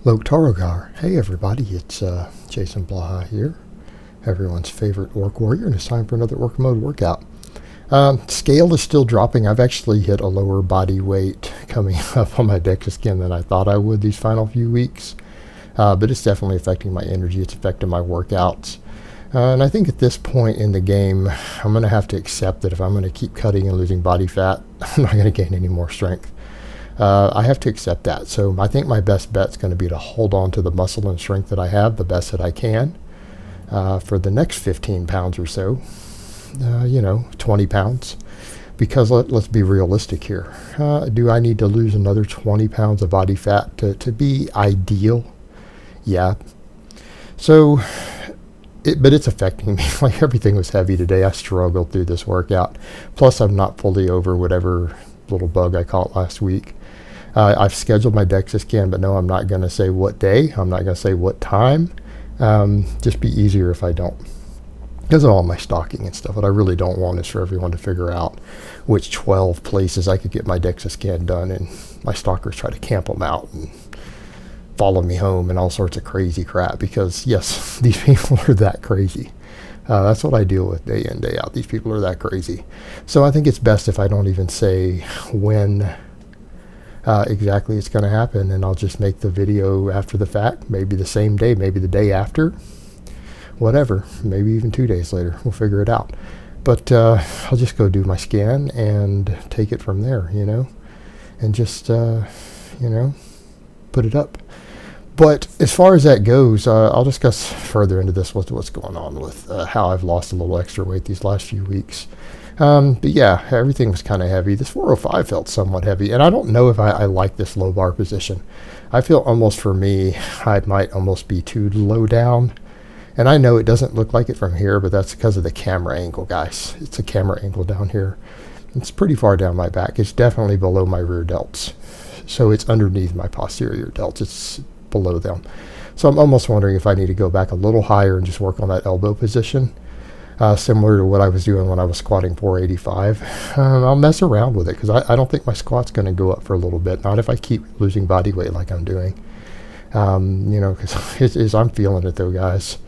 Lok Tarogar. Hey everybody, it's Jason Blaha here, everyone's favorite work warrior, and it's time for another work mode workout. Scale is still dropping. I've actually hit a lower body weight coming up on my DEXA skin than I thought I would these final few weeks, but it's definitely affecting my energy, it's affecting my workouts. And I think at this point in the game, I'm going to have to accept that if I'm going to keep cutting and losing body fat, I'm not going to gain any more strength. I have to accept that. So I think my best bet is going to be to hold on to the muscle and strength that I have the best that I can for the next 15 pounds or so, 20 pounds. Because let's be realistic here. Do I need to lose another 20 pounds of body fat to be ideal? Yeah. So, but it's affecting me. Like everything was heavy today. I struggled through this workout. Plus, I'm not fully over whatever little bug I caught last week. I've scheduled my DEXA scan, but no, I'm not going to say what day. I'm not going to say what time. Just be easier if I don't. Because of all my stalking and stuff. What I really don't want is for everyone to figure out which 12 places I could get my DEXA scan done, and my stalkers try to camp them out and follow me home and all sorts of crazy crap. Because yes, these people are that crazy. That's what I deal with day in, day out. These people are that crazy. So I think it's best if I don't even say when exactly it's going to happen, and I'll just make the video after the fact, maybe the same day, maybe the day after, whatever, maybe even 2 days later. We'll figure it out. But I'll just go do my scan and take it from there, and just, put it up. But as far as that goes, I'll discuss further into this what's going on with how I've lost a little extra weight these last few weeks. But yeah, everything was kind of heavy. This 405 felt somewhat heavy, and I don't know if I like this low bar position. I feel almost for me, I might almost be too low down. And I know it doesn't look like it from here, but that's because of the camera angle, guys. It's a camera angle down here. It's pretty far down my back. It's definitely below my rear delts. So it's underneath my posterior delts. It's below them. So I'm almost wondering if I need to go back a little higher and just work on that elbow position. Similar to what I was doing when I was squatting 485. I'll mess around with it because I don't think my squat's going to go up for a little bit. Not if I keep losing body weight like I'm doing. Because I'm feeling it though, guys.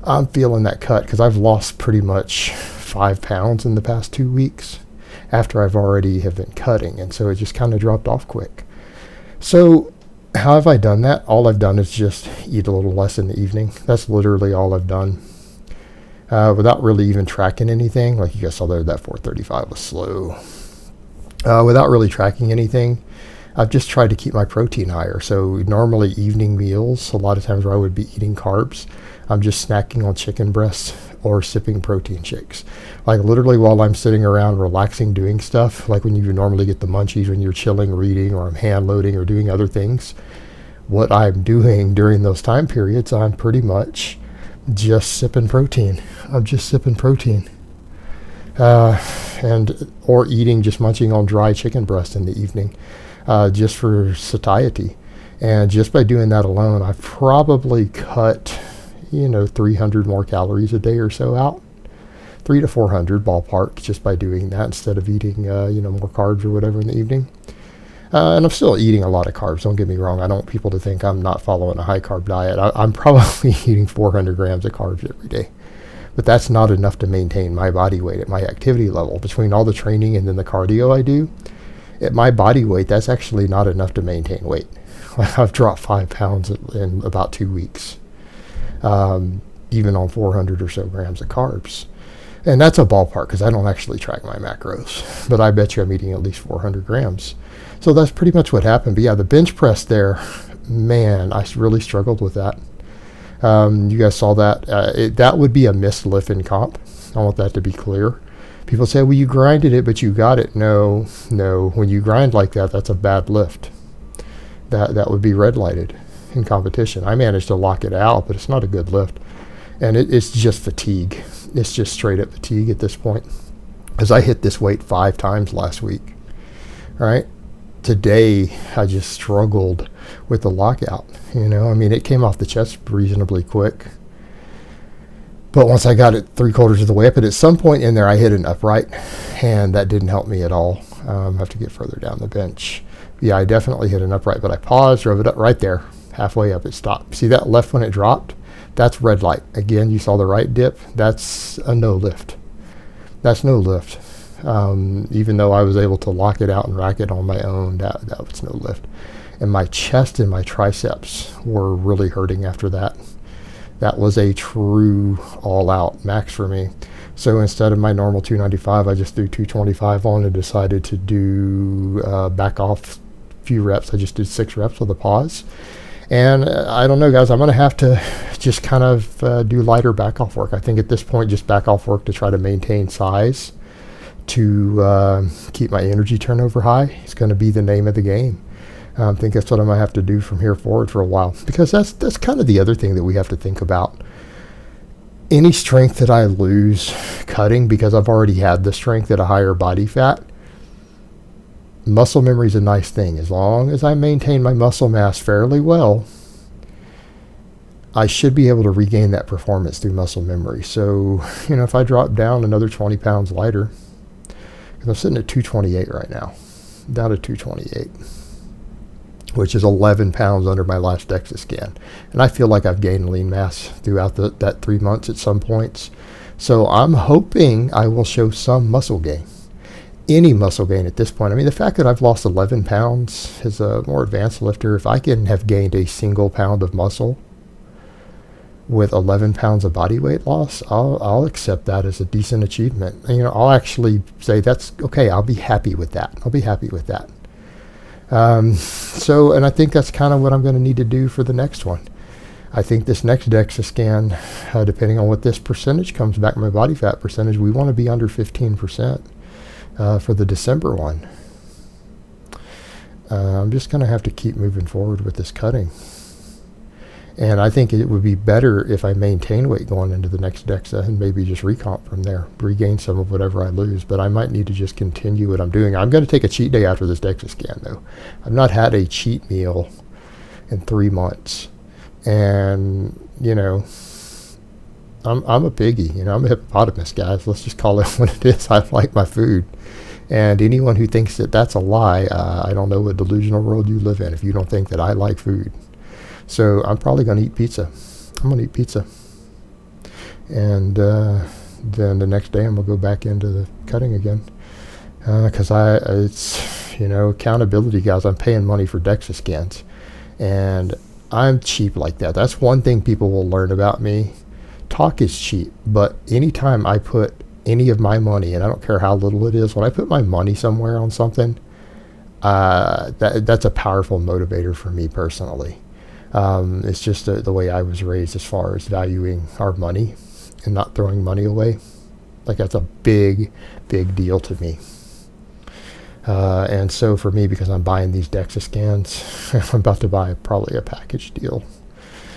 I'm feeling that cut because I've lost pretty much 5 pounds in the past 2 weeks after I've already have been cutting. And so it just kind of dropped off quick. So how have I done that? All I've done is just eat a little less in the evening. That's literally all I've done. Without really even tracking anything. Like you guys saw there, that 435 was slow. Without really tracking anything, I've just tried to keep my protein higher. So normally evening meals, a lot of times where I would be eating carbs, I'm just snacking on chicken breasts or sipping protein shakes. Like literally while I'm sitting around relaxing doing stuff, like when you normally get the munchies when you're chilling, reading, or I'm hand loading or doing other things, what I'm doing during those time periods, I'm pretty much just sipping protein. I'm just sipping protein. Or eating, just munching on dry chicken breast in the evening. Just for satiety. And just by doing that alone, I've probably cut, 300 more calories a day or so out. 300 to 400 ballpark just by doing that instead of eating, more carbs or whatever in the evening. And I'm still eating a lot of carbs. Don't get me wrong. I don't want people to think I'm not following a high carb diet. I'm probably eating 400 grams of carbs every day. But that's not enough to maintain my body weight at my activity level. Between all the training and then the cardio I do, at my body weight, that's actually not enough to maintain weight. I've dropped 5 pounds in about 2 weeks, even on 400 or so grams of carbs. And that's a ballpark because I don't actually track my macros. But I bet you I'm eating at least 400 grams. So that's pretty much what happened. But yeah, the bench press there, man, I really struggled with that. You guys saw that. That would be a missed lift in comp. I want that to be clear. People say, well, you grinded it, but you got it. No. When you grind like that, that's a bad lift. That would be red lighted in competition. I managed to lock it out, but it's not a good lift. And it's just fatigue. It's just straight up fatigue at this point. Because I hit this weight 5 times last week. All right. Today, I just struggled with the lockout. It came off the chest reasonably quick. But once I got it 3/4 of the way up, and at some point in there, I hit an upright, and that didn't help me at all. I have to get further down the bench. Yeah, I definitely hit an upright, but I paused, drove it up right there. Halfway up, it stopped. See that left when it dropped? That's red light. Again, you saw the right dip. That's a no lift. That's no lift. Even though I was able to lock it out and rack it on my own, that was no lift. And my chest and my triceps were really hurting after that. That was a true all-out max for me. So instead of my normal 295, I just threw 225 on and decided to do back off a few reps. I just did 6 reps with a pause. And I don't know, guys, I'm going to have to just kind of do lighter back off work. I think at this point, just back off work to try to maintain size, to keep my energy turnover high. It's going to be the name of the game. I think that's what I'm going to have to do from here forward for a while, because that's kind of the other thing that we have to think about. Any strength that I lose cutting, because I've already had the strength at a higher body fat, muscle memory is a nice thing. As long as I maintain my muscle mass fairly well, I should be able to regain that performance through muscle memory. So, if I drop down another 20 pounds lighter, because I'm sitting at 228 right now, down to 228. Which is 11 pounds under my last DEXA scan. And I feel like I've gained lean mass throughout that 3 months at some points. So I'm hoping I will show some muscle gain. Any muscle gain at this point. I mean, the fact that I've lost 11 pounds as a more advanced lifter, if I can have gained a single pound of muscle with 11 pounds of body weight loss, I'll accept that as a decent achievement. I'll actually say that's okay. I'll be happy with that. And I think that's kind of what I'm going to need to do for the next one. I think this next DEXA scan, depending on what this percentage comes back, my body fat percentage, we want to be under 15% for the December one. I'm just going to have to keep moving forward with this cutting. And I think it would be better if I maintain weight going into the next DEXA and maybe just recomp from there, regain some of whatever I lose. But I might need to just continue what I'm doing. I'm going to take a cheat day after this DEXA scan, though. I've not had a cheat meal in 3 months. And, I'm a piggy. I'm a hippopotamus, guys. Let's just call it what it is. I like my food. And anyone who thinks that that's a lie, I don't know what delusional world you live in if you don't think that I like food. So I'm probably going to eat pizza. I'm going to eat pizza. And then the next day I'm going to go back into the cutting again. Because it's accountability, guys. I'm paying money for DEXA scans. And I'm cheap like that. That's one thing people will learn about me. Talk is cheap. But anytime I put any of my money, and I don't care how little it is, when I put my money somewhere on something, that's a powerful motivator for me personally. It's just the way I was raised as far as valuing our money and not throwing money away. Like that's a big, big deal to me. And so for me, because I'm buying these DEXA scans, I'm about to buy probably a package deal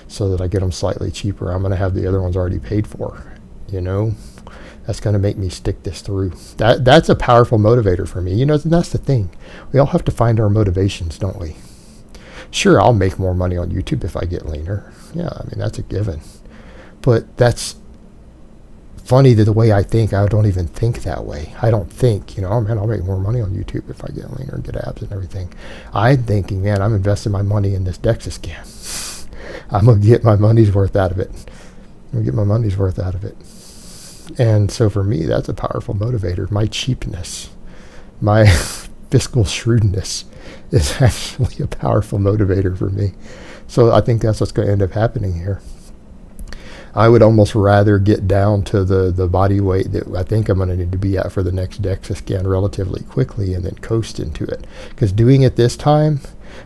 so that I get them slightly cheaper. I'm going to have the other ones already paid for, That's going to make me stick this through. That's a powerful motivator for me. And that's the thing. We all have to find our motivations, don't we? Sure, I'll make more money on YouTube if I get leaner. Yeah, I mean, that's a given. But that's funny that the way I think, I don't even think that way. I don't think, oh man, I'll make more money on YouTube if I get leaner and get abs and everything. I'm thinking, man, I'm investing my money in this DEXA scan. I'm going to get my money's worth out of it. And so for me, that's a powerful motivator. My cheapness, my fiscal shrewdness is actually a powerful motivator for me. So I think that's what's going to end up happening here. I would almost rather get down to the body weight that I think I'm going to need to be at for the next DEXA scan relatively quickly and then coast into it. Because doing it this time,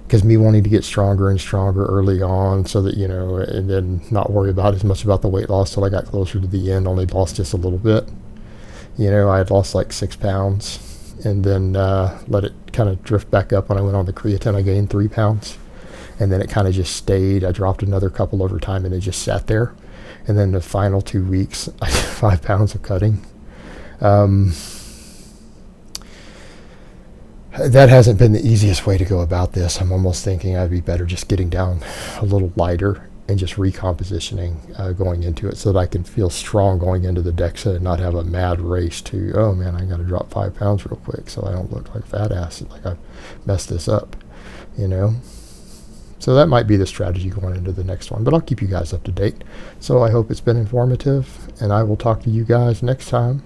because me wanting to get stronger and stronger early on so that, and then not worry about as much about the weight loss till I got closer to the end, only lost just a little bit. I had lost like 6 pounds. And then let it kind of drift back up. When I went on the creatine, I gained 3 pounds. And then it kind of just stayed. I dropped another couple over time, and it just sat there. And then the final 2 weeks, I did 5 pounds of cutting. That hasn't been the easiest way to go about this. I'm almost thinking I'd be better just getting down a little lighter and just recompositioning going into it so that I can feel strong going into the DEXA and not have a mad race to, oh man, I got to drop 5 pounds real quick so I don't look like a fat ass, like I messed this up, So that might be the strategy going into the next one, but I'll keep you guys up to date. So I hope it's been informative, and I will talk to you guys next time.